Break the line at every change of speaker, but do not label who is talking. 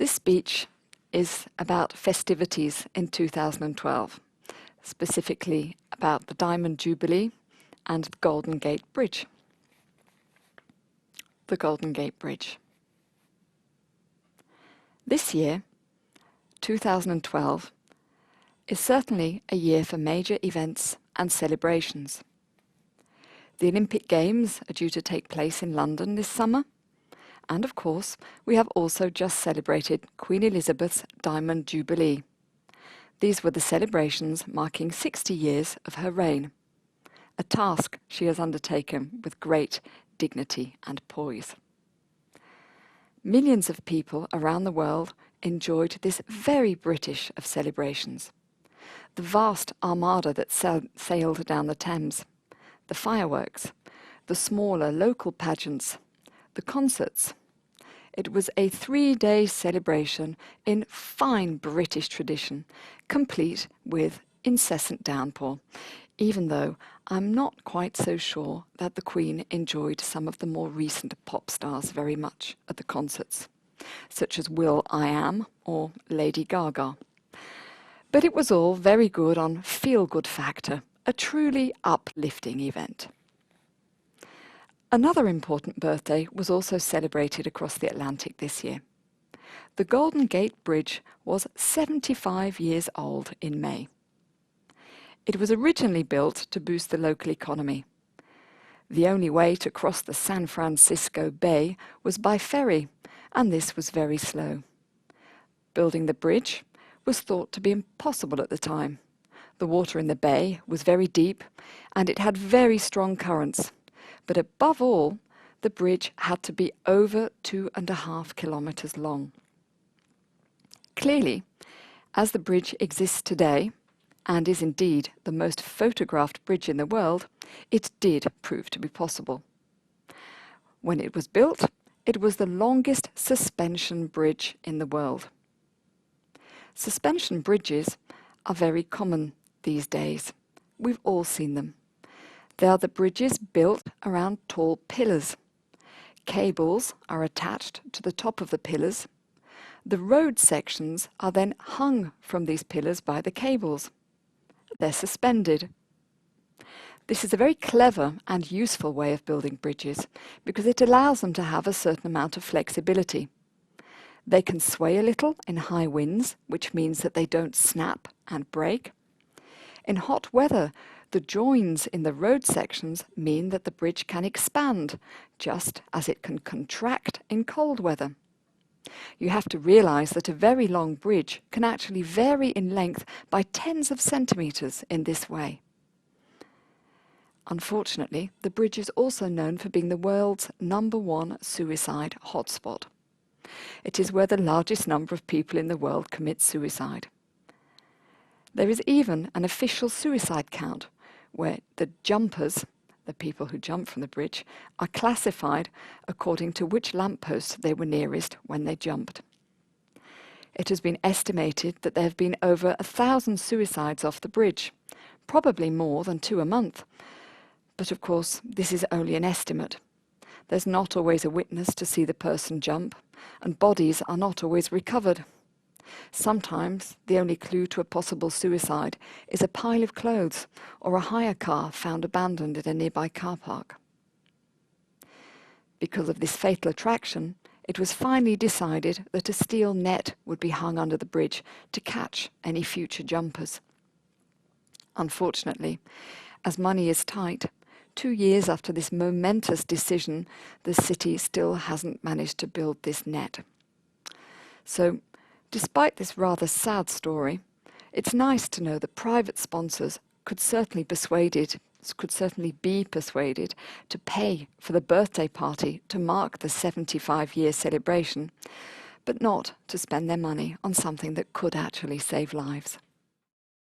This speech is about festivities in 2012, specifically about the Diamond Jubilee and the Golden Gate Bridge. The Golden Gate Bridge. This year, 2012, is certainly a year for major events and celebrations. The Olympic Games are due to take place in London this summer, and of course, we have also just celebrated Queen Elizabeth's Diamond Jubilee. These were the celebrations marking 60 years of her reign, a task she has undertaken with great dignity and poise. Millions of people around the world enjoyed this very British of celebrations. The vast armada that sailed down the Thames, the fireworks, the smaller local pageants, the concerts. It was a 3-day celebration in fine British tradition, complete with incessant downpour, even though I'm not quite so sure that the Queen enjoyed some of the more recent pop stars very much at the concerts, such as will.i.am or Lady Gaga. But it was all very good on feel-good factor, a truly uplifting event. Another important birthday was also celebrated across the Atlantic this year. The Golden Gate Bridge was 75 years old in May. It was originally built to boost the local economy. The only way to cross the San Francisco Bay was by ferry, and this was very slow. Building the bridge was thought to be impossible at the time. The water in the bay was very deep, and it had very strong currents. But above all, the bridge had to be over 2.5 kilometers long. Clearly, as the bridge exists today, and is indeed the most photographed bridge in the world, it did prove to be possible. When it was built, it was the longest suspension bridge in the world. Suspension bridges are very common these days. We've all seen them. They are the bridges built around tall pillars. Cables are attached to the top of the pillars. The road sections are then hung from these pillars by the cables. They're suspended. This is a very clever and useful way of building bridges because it allows them to have a certain amount of flexibility. They can sway a little in high winds, which means that they don't snap and break. In hot weather, the joins in the road sections mean that the bridge can expand, just as it can contract in cold weather. You have to realize that a very long bridge can actually vary in length by tens of centimeters in this way. Unfortunately, the bridge is also known for being the world's #1 suicide hotspot. It is where the largest number of people in the world commit suicide. There is even an official suicide count, where the jumpers, the people who jump from the bridge, are classified according to which lamppost they were nearest when they jumped. It has been estimated that there have been over 1,000 suicides off the bridge, probably more than 2 a month. But of course, this is only an estimate. There's not always a witness to see the person jump, and bodies are not always recovered. Sometimes the only clue to a possible suicide is a pile of clothes or a hire car found abandoned in a nearby car park. Because of this fatal attraction, it was finally decided that a steel net would be hung under the bridge to catch any future jumpers. Unfortunately, as money is tight, 2 years after this momentous decision, the city still hasn't managed to build this net. So, despite this rather sad story, it's nice to know that private sponsors could certainly be persuaded to pay for the birthday party to mark the 75-year celebration, but not to spend their money on something that could actually save lives.